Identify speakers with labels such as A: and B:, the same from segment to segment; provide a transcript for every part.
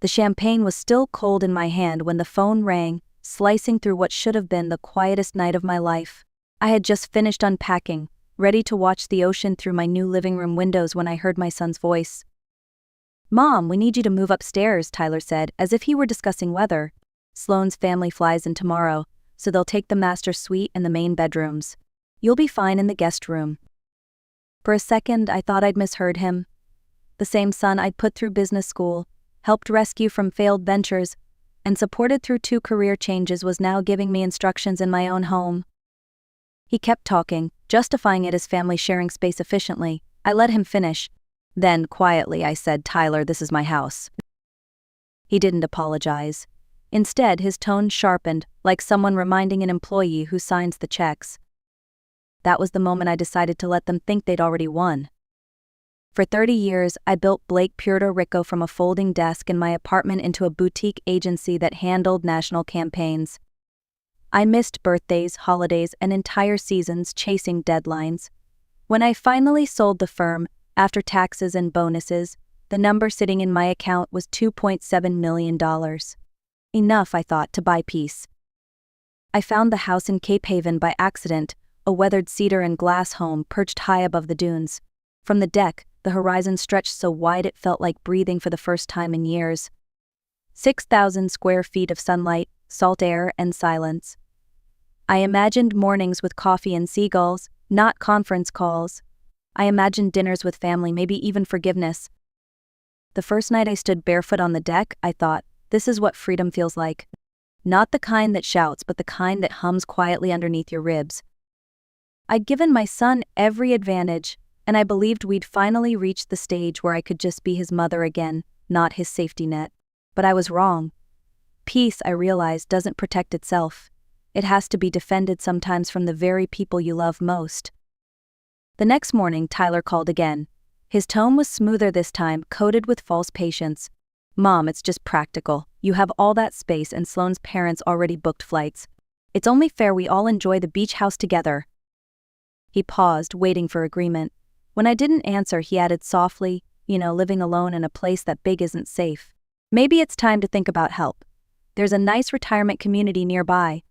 A: The champagne was still cold in my hand when the phone rang, slicing through what should have been the quietest night of my life. I had just finished unpacking, ready to watch the ocean through my new living room windows when I heard my son's voice. "Mom, we need you to move upstairs," Tyler said, as if he were discussing weather. "Sloane's family flies in tomorrow, so they'll take the master suite and the main bedrooms. You'll be fine in the guest room." For a second, I thought I'd misheard him. The same son I'd put through business school, helped rescue from failed ventures, and supported through 2 career changes was now giving me instructions in my own home. He kept talking, justifying it as family sharing space efficiently. I let him finish. Then, quietly, I said, "Tyler, this is my house." He didn't apologize. Instead, his tone sharpened, like someone reminding an employee who signs the checks. That was the moment I decided to let them think they'd already won. For 30 years, I built Blake Puerto Rico from a folding desk in my apartment into a boutique agency that handled national campaigns. I missed birthdays, holidays, and entire seasons chasing deadlines. When I finally sold the firm, after taxes and bonuses, the number sitting in my account was $2.7 million. Enough, I thought, to buy peace. I found the house in Cape Haven by accident, a weathered cedar and glass home perched high above the dunes. From the deck, the horizon stretched so wide it felt like breathing for the first time in years. 6,000 square feet of sunlight, salt air, and silence. I imagined mornings with coffee and seagulls, not conference calls. I imagined dinners with family, maybe even forgiveness. The first night I stood barefoot on the deck, I thought, this is what freedom feels like. Not the kind that shouts, but the kind that hums quietly underneath your ribs. I'd given my son every advantage, and I believed we'd finally reached the stage where I could just be his mother again, not his safety net. But I was wrong. Peace, I realized, doesn't protect itself. It has to be defended sometimes from the very people you love most. The next morning, Tyler called again. His tone was smoother this time, coated with false patience. "Mom, it's just practical. You have all that space and Sloane's parents already booked flights. It's only fair we all enjoy the beach house together." He paused, waiting for agreement. When I didn't answer, he added softly, living alone in a place that big isn't safe. "Maybe it's time to think about help. There's a nice retirement community nearby."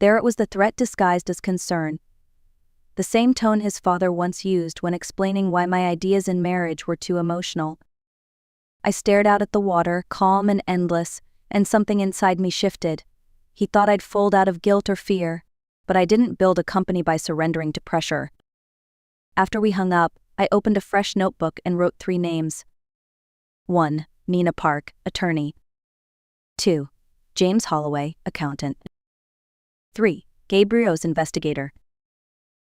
A: There it was, the threat disguised as concern. The same tone his father once used when explaining why my ideas in marriage were too emotional. I stared out at the water, calm and endless, and something inside me shifted. He thought I'd fold out of guilt or fear, but I didn't build a company by surrendering to pressure. After we hung up, I opened a fresh notebook and wrote 3 names. 1. Nina Park, attorney. 2. James Holloway, accountant. 3. Gabe Rios, investigator.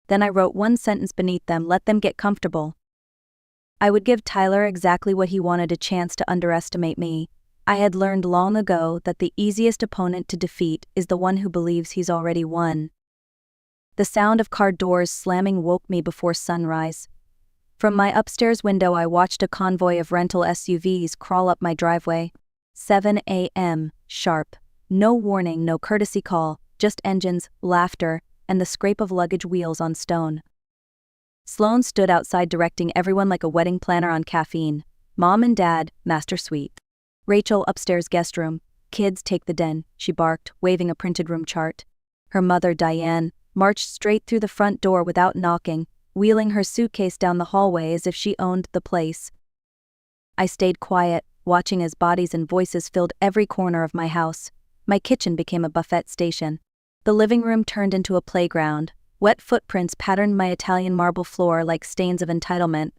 A: Then I wrote one sentence beneath them: let them get comfortable. I would give Tyler exactly what he wanted: a chance to underestimate me. I had learned long ago that the easiest opponent to defeat is the one who believes he's already won. The sound of car doors slamming woke me before sunrise. From my upstairs window I watched a convoy of rental SUVs crawl up my driveway. 7 a.m. sharp. No warning, no courtesy call, just engines, laughter, and the scrape of luggage wheels on stone. Sloane stood outside directing everyone like a wedding planner on caffeine. Mom and Dad, master suite. Rachel, upstairs guest room. Kids, take the den, she barked, waving a printed room chart. Her mother, Diane, marched straight through the front door without knocking, wheeling her suitcase down the hallway as if she owned the place. I stayed quiet, watching as bodies and voices filled every corner of my house. My kitchen became a buffet station. The living room turned into a playground. Wet footprints patterned my Italian marble floor like stains of entitlement.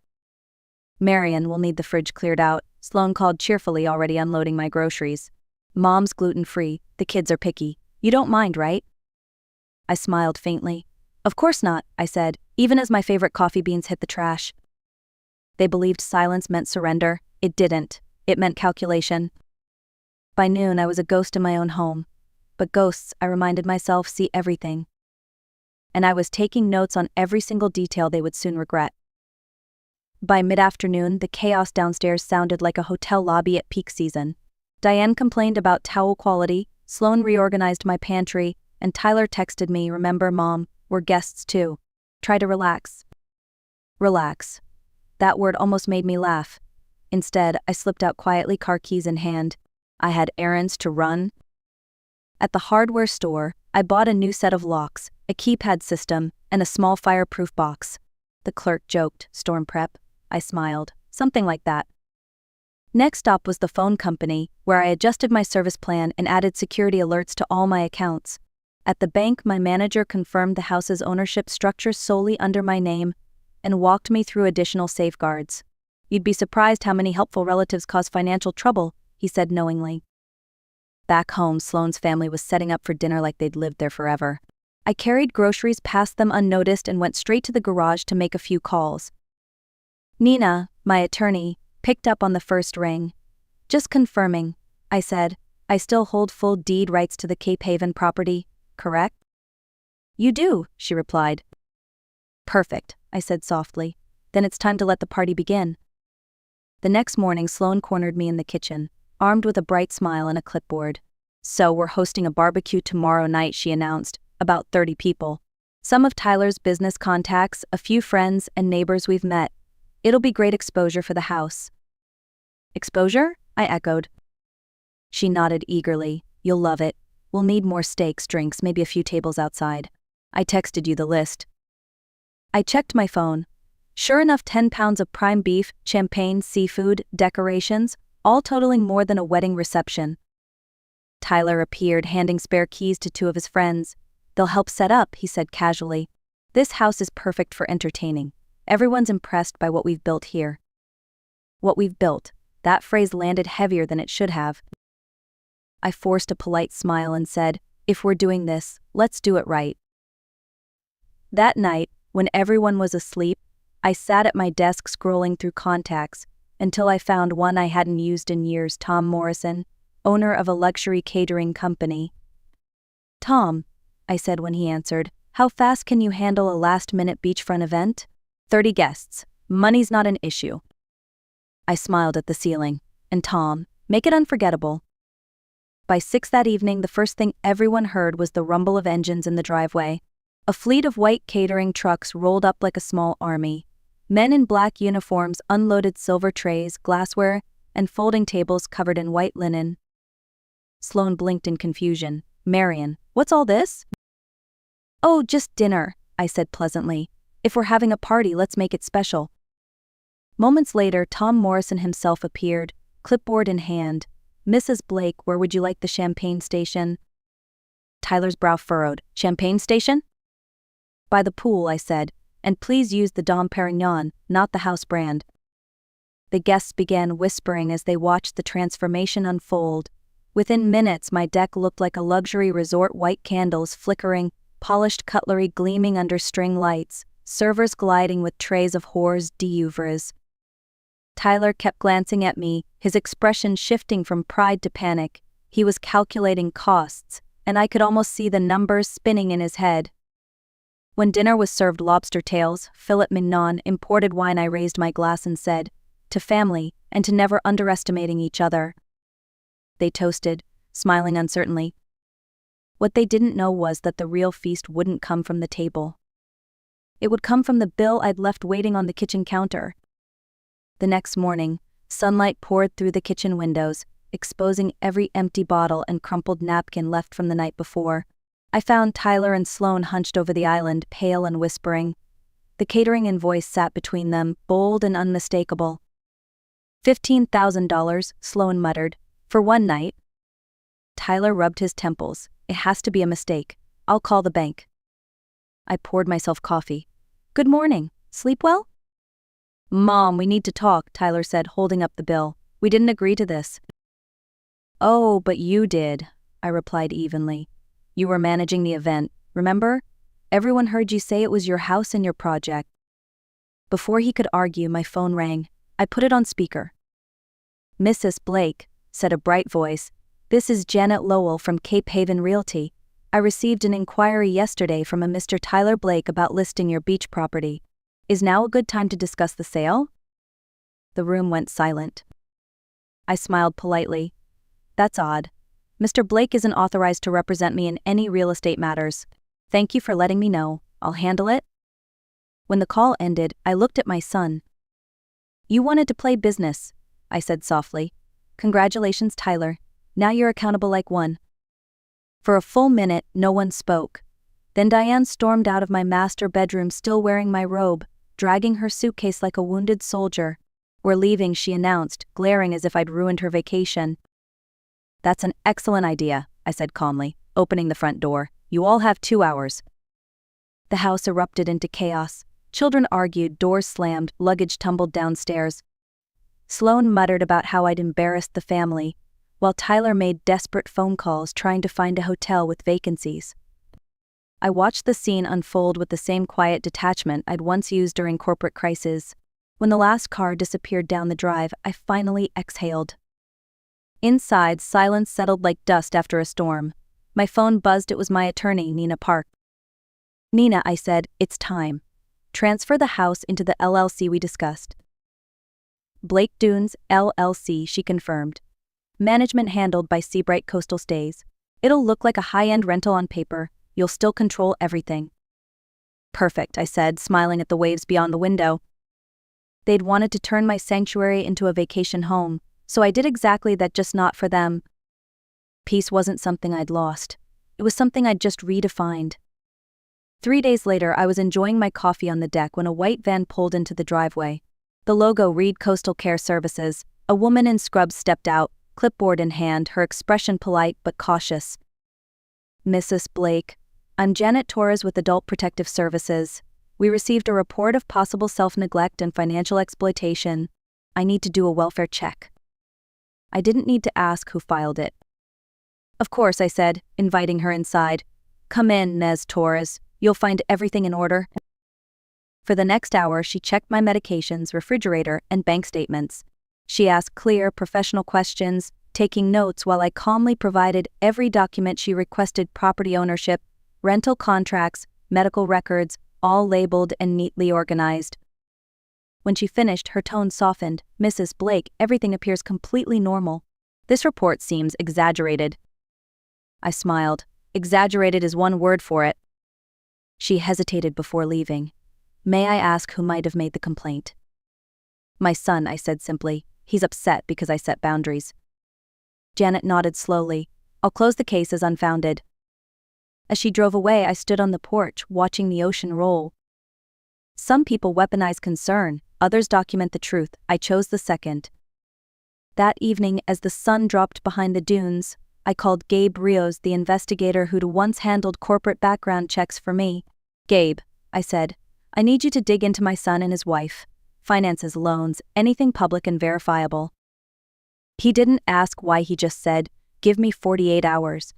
A: "Marion, will need the fridge cleared out," Sloane called cheerfully, already unloading my groceries. "Mom's gluten-free, the kids are picky. You don't mind, right?" I smiled faintly. "Of course not," I said, even as my favorite coffee beans hit the trash. They believed silence meant surrender. It didn't. It meant calculation. By noon I was a ghost in my own home. But ghosts, I reminded myself, see everything. And I was taking notes on every single detail they would soon regret. By mid-afternoon, the chaos downstairs sounded like a hotel lobby at peak season. Diane complained about towel quality, Sloane reorganized my pantry, and Tyler texted me, "Remember, Mom, we're guests too. Try to relax." Relax. That word almost made me laugh. Instead, I slipped out quietly, car keys in hand. I had errands to run. At the hardware store, I bought a new set of locks, a keypad system, and a small fireproof box. The clerk joked, "Storm prep?" I smiled, "Something like that." Next stop was the phone company, where I adjusted my service plan and added security alerts to all my accounts. At the bank, my manager confirmed the house's ownership structure solely under my name and walked me through additional safeguards. "You'd be surprised how many helpful relatives cause financial trouble," he said knowingly. Back home, Sloane's family was setting up for dinner like they'd lived there forever. I carried groceries past them unnoticed and went straight to the garage to make a few calls. Nina, my attorney, picked up on the first ring. "Just confirming," I said. "I still hold full deed rights to the Cape Haven property, correct?" "You do," she replied. "Perfect," I said softly. "Then it's time to let the party begin." The next morning, Sloane cornered me in the kitchen, armed with a bright smile and a clipboard. "So we're hosting a barbecue tomorrow night," she announced. "About 30 people. Some of Tyler's business contacts, a few friends and neighbors we've met. It'll be great exposure for the house." "Exposure?" I echoed. She nodded eagerly. "You'll love it. We'll need more steaks, drinks, maybe a few tables outside. I texted you the list." I checked my phone. Sure enough, 10 pounds of prime beef, champagne, seafood, decorations, all totaling more than a wedding reception. Tyler appeared, handing spare keys to 2 of his friends. "They'll help set up," he said casually. "This house is perfect for entertaining. Everyone's impressed by what we've built here." What we've built. That phrase landed heavier than it should have. I forced a polite smile and said, "If we're doing this, let's do it right." That night, when everyone was asleep, I sat at my desk scrolling through contacts until I found one I hadn't used in years: Tom Morrison, owner of a luxury catering company. "Tom," I said when he answered, "how fast can you handle a last-minute beachfront event?" 30 guests. Money's not an issue." I smiled at the ceiling. "And Tom, make it unforgettable." By 6 that evening, the first thing everyone heard was the rumble of engines in the driveway. A fleet of white catering trucks rolled up like a small army. Men in black uniforms unloaded silver trays, glassware, and folding tables covered in white linen. Sloane blinked in confusion. "Marion, what's all this?" "Oh, just dinner," I said pleasantly. "If we're having a party, let's make it special." Moments later, Tom Morrison himself appeared, clipboard in hand. "Mrs. Blake, where would you like the champagne station?" Tyler's brow furrowed. "Champagne station?" "By the pool," I said, "and please use the Dom Perignon, not the house brand." The guests began whispering as they watched the transformation unfold. Within minutes, my deck looked like a luxury resort: white candles flickering, polished cutlery gleaming under string lights, servers gliding with trays of hors d'oeuvres. Tyler kept glancing at me, his expression shifting from pride to panic. He was calculating costs, and I could almost see the numbers spinning in his head. When dinner was served: lobster tails, filet mignon, imported wine, I raised my glass and said, "To family, and to never underestimating each other." They toasted, smiling uncertainly. What they didn't know was that the real feast wouldn't come from the table. It would come from the bill I'd left waiting on the kitchen counter. The next morning, sunlight poured through the kitchen windows, exposing every empty bottle and crumpled napkin left from the night before. I found Tyler and Sloane hunched over the island, pale and whispering. The catering invoice sat between them, bold and unmistakable. $15,000, Sloane muttered. "For one night?" Tyler rubbed his temples. "It has to be a mistake. I'll call the bank." I poured myself coffee. "Good morning. Sleep well?" "Mom, we need to talk," Tyler said, holding up the bill. "We didn't agree to this." "Oh, but you did," I replied evenly. "You were managing the event, remember? Everyone heard you say it was your house and your project." Before he could argue, my phone rang. I put it on speaker. "Mrs. Blake," said a bright voice. "This is Janet Lowell from Cape Haven Realty. I received an inquiry yesterday from a Mr. Tyler Blake about listing your beach property. Is now a good time to discuss the sale?" The room went silent. I smiled politely. "That's odd. Mr. Blake isn't authorized to represent me in any real estate matters. Thank you for letting me know. I'll handle it." When the call ended, I looked at my son. "You wanted to play business. I said softly. Congratulations, Tyler. Now you're accountable like one. For a full minute, no one spoke. Then Diane stormed out of my master bedroom still wearing my robe, dragging her suitcase like a wounded soldier. We're leaving, she announced, glaring as if I'd ruined her vacation. That's an excellent idea, I said calmly, opening the front door. You all have 2 hours. The house erupted into chaos. Children argued, doors slammed, luggage tumbled downstairs. Sloan muttered about how I'd embarrassed the family, while Tyler made desperate phone calls trying to find a hotel with vacancies. I watched the scene unfold with the same quiet detachment I'd once used during corporate crises. When the last car disappeared down the drive, I finally exhaled. Inside, silence settled like dust after a storm. My phone buzzed. It was my attorney, Nina Park. Nina, I said, it's time. Transfer the house into the LLC we discussed. Blake Dunes, LLC, she confirmed. Management handled by Seabright Coastal Stays. It'll look like a high-end rental on paper. You'll still control everything. Perfect, I said, smiling at the waves beyond the window. They'd wanted to turn my sanctuary into a vacation home, so I did exactly that, just not for them. Peace wasn't something I'd lost. It was something I'd just redefined. 3 days later, I was enjoying my coffee on the deck when a white van pulled into the driveway. The logo read Coastal Care Services. A woman in scrubs stepped out, clipboard in hand, her expression polite but cautious. Mrs. Blake, I'm Janet Torres with Adult Protective Services. We received a report of possible self-neglect and financial exploitation. I need to do a welfare check. I didn't need to ask who filed it. Of course, I said, inviting her inside. Come in, Ms. Torres. You'll find everything in order. For the next hour, she checked my medications, refrigerator, and bank statements. She asked clear, professional questions, taking notes while I calmly provided every document she requested: property ownership, rental contracts, medical records, all labeled and neatly organized. When she finished, her tone softened. Mrs. Blake, everything appears completely normal. This report seems exaggerated. I smiled. Exaggerated is one word for it. She hesitated before leaving. May I ask who might have made the complaint? My son, I said simply. He's upset because I set boundaries. Janet nodded slowly. I'll close the case as unfounded. As she drove away, I stood on the porch, watching the ocean roll. Some people weaponize concern, others document the truth. I chose the second. That evening, as the sun dropped behind the dunes, I called Gabe Rios, the investigator who'd once handled corporate background checks for me. Gabe, I said, I need you to dig into my son and his wife. Finances, loans, anything public and verifiable. He didn't ask why, he just said, give me 48 hours.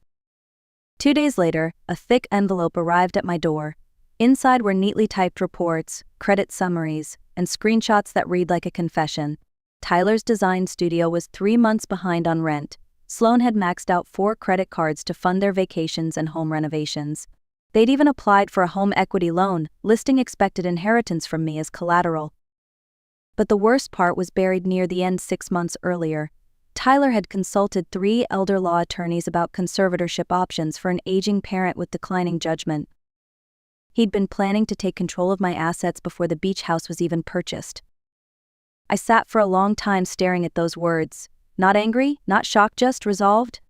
A: 2 days later, a thick envelope arrived at my door. Inside were neatly typed reports, credit summaries, and screenshots that read like a confession. Tyler's design studio was 3 months behind on rent. Sloan had maxed out 4 credit cards to fund their vacations and home renovations. They'd even applied for a home equity loan, listing expected inheritance from me as collateral. But the worst part was buried near the end. 6 months earlier, Tyler had consulted 3 elder law attorneys about conservatorship options for an aging parent with declining judgment. He'd been planning to take control of my assets before the beach house was even purchased. I sat for a long time staring at those words. Not angry, not shocked, just resolved.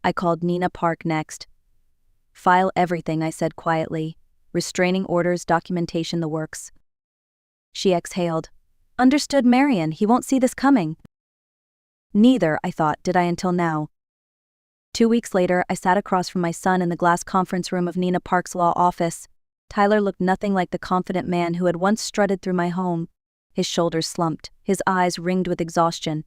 A: I called Nina Park next. File everything, I said quietly. Restraining orders, documentation, the works. She exhaled. Understood, Marion, he won't see this coming. Neither, I thought, did I until now. 2 weeks later, I sat across from my son in the glass conference room of Nina Park's law office. Tyler looked nothing like the confident man who had once strutted through my home. His shoulders slumped, his eyes ringed with exhaustion.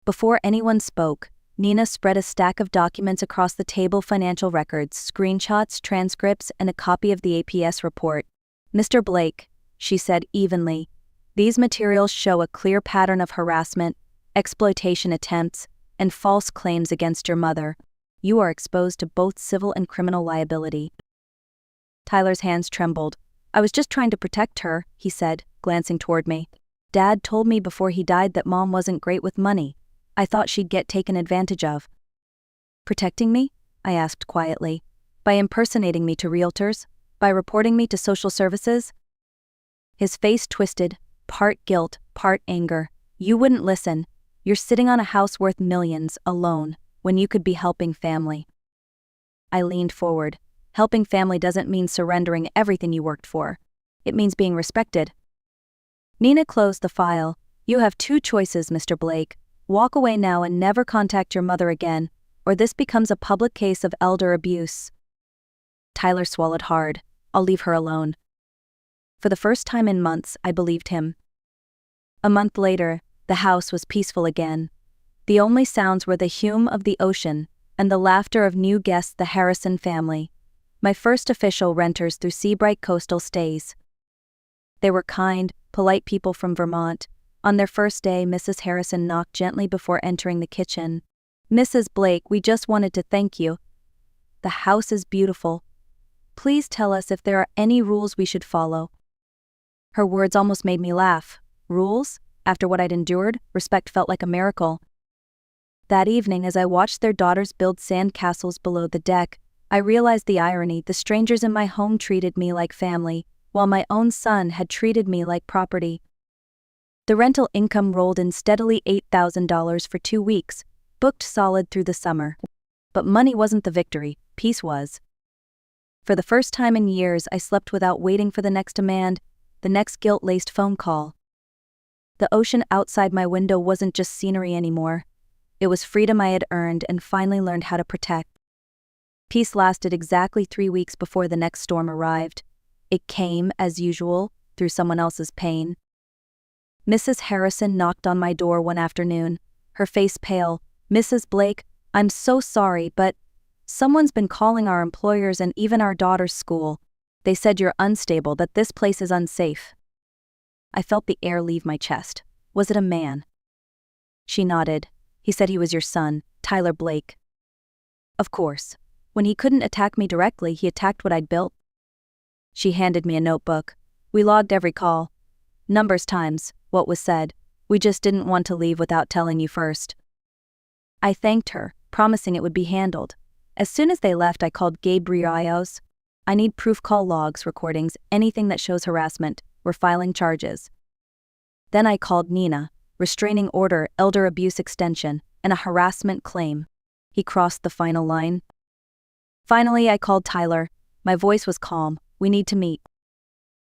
A: Before anyone spoke, Nina spread a stack of documents across the table: financial records, screenshots, transcripts, and a copy of the APS report. Mr. Blake, she said evenly, these materials show a clear pattern of harassment, exploitation attempts, and false claims against your mother. You are exposed to both civil and criminal liability. Tyler's hands trembled. I was just trying to protect her, he said, glancing toward me. Dad told me before he died that Mom wasn't great with money. I thought she'd get taken advantage of. Protecting me? I asked quietly. By impersonating me to realtors? By reporting me to social services? His face twisted, part guilt, part anger. You wouldn't listen. You're sitting on a house worth millions, alone, when you could be helping family. I leaned forward. Helping family doesn't mean surrendering everything you worked for. It means being respected. Nina closed the file. You have two choices, Mr. Blake. Walk away now and never contact your mother again, or this becomes a public case of elder abuse. Tyler swallowed hard. I'll leave her alone. For the first time in months, I believed him. A month later, the house was peaceful again. The only sounds were the hum of the ocean and the laughter of new guests, the Harrison family, my first official renters through Seabright Coastal Stays. They were kind, polite people from Vermont. On their first day, Mrs. Harrison knocked gently before entering the kitchen. Mrs. Blake, we just wanted to thank you. The house is beautiful. Please tell us if there are any rules we should follow. Her words almost made me laugh. Rules? After what I'd endured, respect felt like a miracle. That evening, as I watched their daughters build sand castles below the deck, I realized the irony. The strangers in my home treated me like family, while my own son had treated me like property. The rental income rolled in steadily, $8,000 for 2 weeks, booked solid through the summer. But money wasn't the victory, peace was. For the first time in years, I slept without waiting for the next demand, the next guilt-laced phone call. The ocean outside my window wasn't just scenery anymore. It was freedom I had earned and finally learned how to protect. Peace lasted exactly 3 weeks before the next storm arrived. It came, as usual, through someone else's pain. Mrs. Harrison knocked on my door one afternoon, her face pale. Mrs. Blake, I'm so sorry, but someone's been calling our employers and even our daughter's school. They said you're unstable, that this place is unsafe. I felt the air leave my chest. Was it a man? She nodded. He said he was your son, Tyler Blake. Of course. When he couldn't attack me directly, he attacked what I'd built. She handed me a notebook. We logged every call. Numbers times what was said. We just didn't want to leave without telling you first. I thanked her, promising it would be handled. As soon as they left, I called Gabe Rios. I need proof, call logs, recordings, anything that shows harassment. We're filing charges. Then I called Nina, restraining order, elder abuse extension, and a harassment claim. He crossed the final line. Finally, I called Tyler. My voice was calm. We need to meet.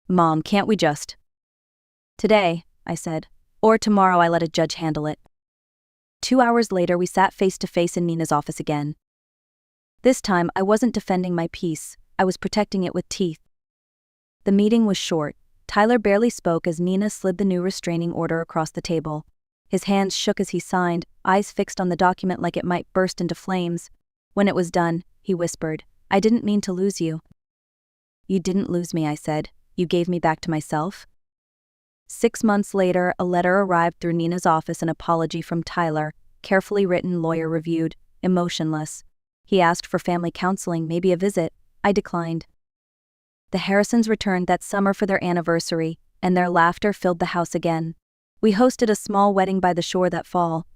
A: Mom, can't we just? Today, I said. Or tomorrow, I let a judge handle it. 2 hours later, we sat face to face in Nina's office again. This time, I wasn't defending my peace. I was protecting it with teeth. The meeting was short. Tyler barely spoke as Nina slid the new restraining order across the table. His hands shook as he signed, eyes fixed on the document like it might burst into flames. When it was done, he whispered, I didn't mean to lose you. You didn't lose me, I said. You gave me back to myself. 6 months later, a letter arrived through Nina's office, an apology from Tyler, carefully written, lawyer-reviewed, emotionless. He asked for family counseling, maybe a visit. I declined. The Harrisons returned that summer for their anniversary, and their laughter filled the house again. We hosted a small wedding by the shore that fall.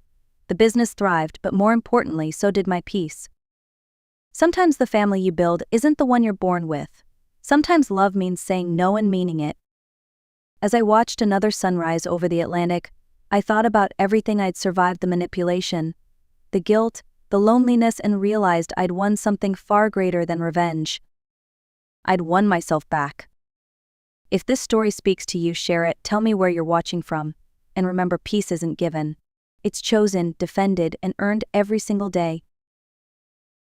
A: The business thrived, but more importantly, so did my peace. Sometimes the family you build isn't the one you're born with. Sometimes love means saying no and meaning it. As I watched another sunrise over the Atlantic, I thought about everything I'd survived, the manipulation, the guilt, the loneliness, and realized I'd won something far greater than revenge. I'd won myself back. If this story speaks to you, share it, tell me where you're watching from, and remember, peace isn't given. It's chosen, defended, and earned every single day.